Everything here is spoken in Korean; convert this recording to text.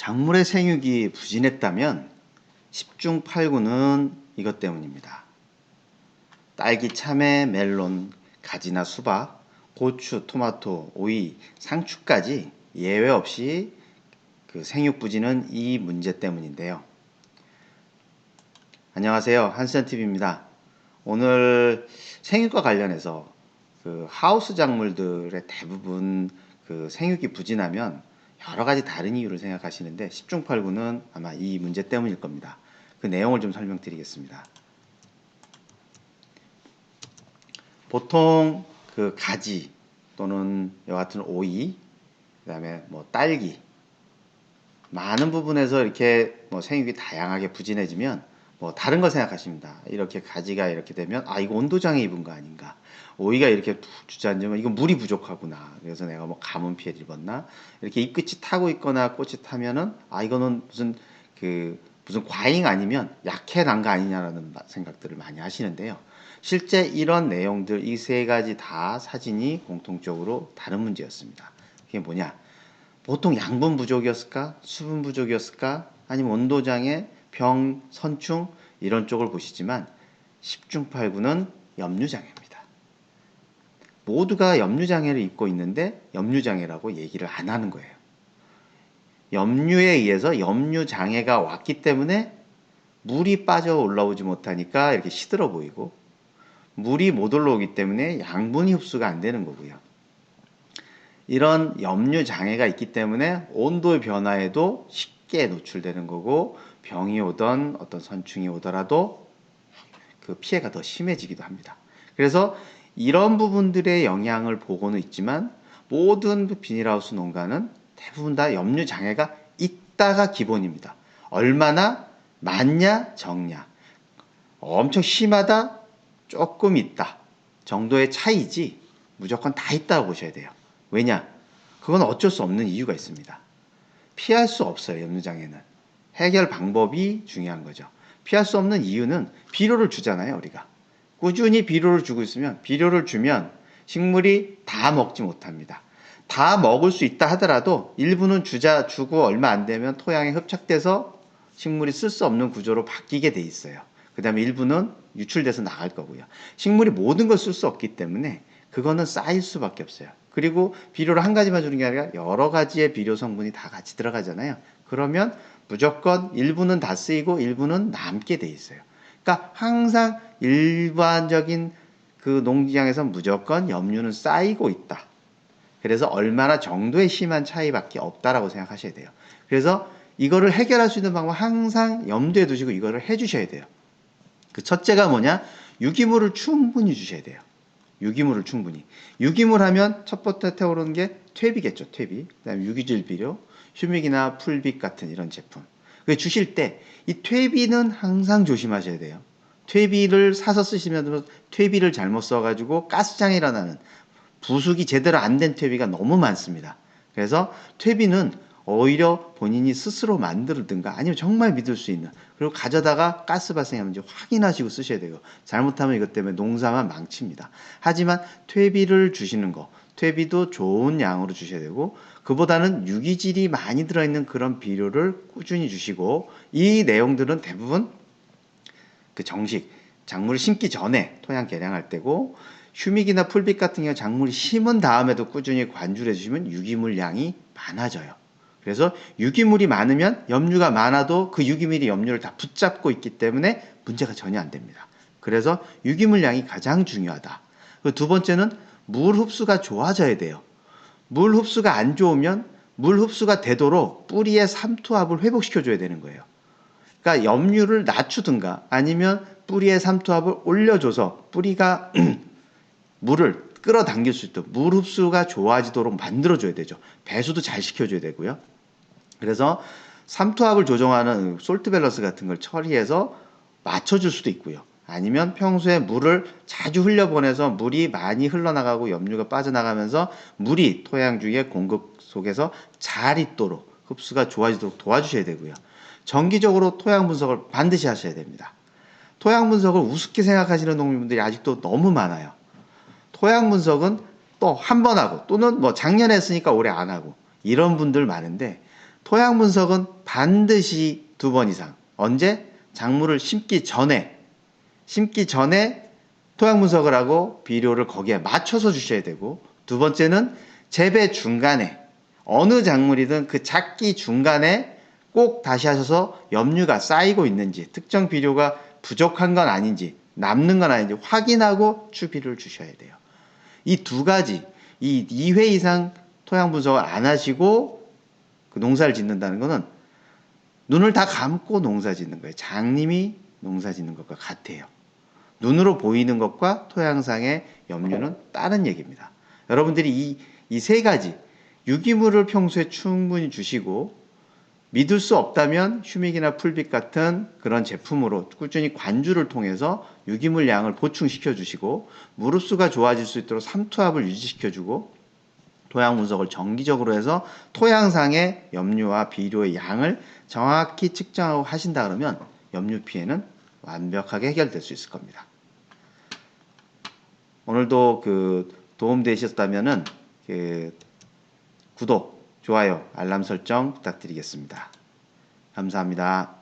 작물의 생육이 부진했다면 10중 8구는 이것 때문입니다. 딸기, 참외, 멜론, 가지나 수박, 고추, 토마토, 오이, 상추까지 예외 없이 생육 부진은 이 문제 때문인데요. 안녕하세요. 한센TV입니다. 오늘 생육과 관련해서 하우스 작물들의 대부분 생육이 부진하면 여러 가지 다른 이유를 생각하시는데 10중 8구는 아마 이 문제 때문일 겁니다. 그 내용을 좀 설명드리겠습니다. 보통 가지 또는 이와 같은 오이, 그 다음에 딸기, 많은 부분에서 이렇게 생육이 다양하게 부진해지면 다른 걸 생각하십니다. 이렇게 가지가 이렇게 되면 이거 온도장애 입은 거 아닌가, 오이가 이렇게 주저앉으면 이거 물이 부족하구나, 그래서 내가 가뭄 피해를 입었나, 이렇게 잎끝이 타고 있거나 꽃이 타면은 이거는 무슨 과잉 아니면 약해 난 거 아니냐라는 생각들을 많이 하시는데요. 실제 이런 내용들, 이 세 가지 다 사진이 공통적으로 다른 문제였습니다. 그게 뭐냐, 보통 양분 부족이었을까, 수분 부족이었을까, 아니면 온도장애, 병, 선충 이런 쪽을 보시지만 10중 8구는 염류장애입니다. 모두가 염류장애를 입고 있는데 염류장애라고 얘기를 안 하는 거예요. 염류에 의해서 염류장애가 왔기 때문에 물이 빠져 올라오지 못하니까 이렇게 시들어 보이고, 물이 못 올라오기 때문에 양분이 흡수가 안 되는 거고요. 이런 염류장애가 있기 때문에 온도의 변화에도 쉽게 노출되는 거고, 병이 오던 어떤 선충이 오더라도 피해가 더 심해지기도 합니다. 그래서 이런 부분들의 영향을 보고는 있지만 모든 비닐하우스 농가는 대부분 다 염류장애가 있다가 기본입니다. 얼마나 많냐 적냐, 엄청 심하다 조금 있다 정도의 차이지 무조건 다 있다고 보셔야 돼요. 왜냐? 그건 어쩔 수 없는 이유가 있습니다. 피할 수 없어요. 염류장애는 해결 방법이 중요한 거죠. 피할 수 없는 이유는 비료를 주잖아요. 우리가 꾸준히 비료를 주고 있으면, 비료를 주면 식물이 다 먹지 못합니다. 다 먹을 수 있다 하더라도 일부는 주고 얼마 안 되면 토양에 흡착돼서 식물이 쓸 수 없는 구조로 바뀌게 돼 있어요. 그 다음에 일부는 유출돼서 나갈 거고요. 식물이 모든 걸 쓸 수 없기 때문에 그거는 쌓일 수밖에 없어요. 그리고 비료를 한 가지만 주는 게 아니라 여러 가지의 비료 성분이 다 같이 들어가잖아요. 그러면 무조건 일부는 다 쓰이고 일부는 남게 돼 있어요. 그러니까 항상 일반적인 농장에서 무조건 염류는 쌓이고 있다. 그래서 얼마나 정도의 심한 차이밖에 없다라고 생각하셔야 돼요. 그래서 이거를 해결할 수 있는 방법 항상 염두에 두시고 이거를 해주셔야 돼요. 첫째가 뭐냐? 유기물을 충분히 주셔야 돼요. 유기물을 충분히. 유기물 하면 첫 번째 떠오르는 게 퇴비겠죠. 퇴비. 그다음에 유기질 비료, 휴믹이나 풀빛 같은 이런 제품. 주실 때 이 퇴비는 항상 조심하셔야 돼요. 퇴비를 사서 쓰시면 퇴비를 잘못 써가지고 가스장애 일어나는, 부숙이 제대로 안 된 퇴비가 너무 많습니다. 그래서 퇴비는 오히려 본인이 스스로 만들든가 아니면 정말 믿을 수 있는, 그리고 가져다가 가스 발생하는지 확인하시고 쓰셔야 되고, 잘못하면 이것 때문에 농사만 망칩니다. 하지만 퇴비를 주시는 거, 퇴비도 좋은 양으로 주셔야 되고, 그보다는 유기질이 많이 들어있는 그런 비료를 꾸준히 주시고, 이 내용들은 대부분 정식 작물을 심기 전에 토양 개량할 때고, 휴믹이나 풀빛 같은 경우 작물이 심은 다음에도 꾸준히 관주를 해주시면 유기물 양이 많아져요. 그래서 유기물이 많으면 염류가 많아도 그 유기물이 염류를 다 붙잡고 있기 때문에 문제가 전혀 안 됩니다. 그래서 유기물 양이 가장 중요하다. 두 번째는 물 흡수가 좋아져야 돼요. 물 흡수가 안 좋으면 물 흡수가 되도록 뿌리의 삼투압을 회복시켜줘야 되는 거예요. 그러니까 염류를 낮추든가 아니면 뿌리의 삼투압을 올려줘서 뿌리가 물을 끌어당길 수 있도록 물 흡수가 좋아지도록 만들어줘야 되죠. 배수도 잘 시켜줘야 되고요. 그래서 삼투압을 조정하는 솔트 밸런스 같은 걸 처리해서 맞춰줄 수도 있고요. 아니면 평소에 물을 자주 흘려보내서 물이 많이 흘러나가고 염류가 빠져나가면서 물이 토양 중의 공급 속에서 잘 있도록 흡수가 좋아지도록 도와주셔야 되고요. 정기적으로 토양 분석을 반드시 하셔야 됩니다. 토양 분석을 우습게 생각하시는 농민분들이 아직도 너무 많아요. 토양 분석은 또 한 번 하고 또는 작년에 했으니까 올해 안 하고 이런 분들 많은데, 토양 분석은 반드시 2번 이상. 언제? 작물을 심기 전에 토양 분석을 하고 비료를 거기에 맞춰서 주셔야 되고, 두 번째는 재배 중간에 어느 작물이든 그 작기 중간에 꼭 다시 하셔서 염류가 쌓이고 있는지, 특정 비료가 부족한 건 아닌지, 남는 건 아닌지 확인하고 추비료를 주셔야 돼요. 이 두 가지, 이 2회 이상 토양 분석을 안 하시고 그 농사를 짓는다는 거는 눈을 다 감고 농사 짓는 거예요. 장님이 농사 짓는 것과 같아요. 눈으로 보이는 것과 토양상의 염류는 다른 얘기입니다. 여러분들이 이 세 가지, 유기물을 평소에 충분히 주시고, 믿을 수 없다면 휴믹이나 풀빛 같은 그런 제품으로 꾸준히 관주를 통해서 유기물 양을 보충시켜 주시고, 무릎수가 좋아질 수 있도록 삼투압을 유지시켜 주고, 토양 분석을 정기적으로 해서 토양상의 염류와 비료의 양을 정확히 측정하고 하신다 그러면 염류 피해는 완벽하게 해결될 수 있을 겁니다. 오늘도 도움되셨다면은 구독, 좋아요, 알람 설정 부탁드리겠습니다. 감사합니다.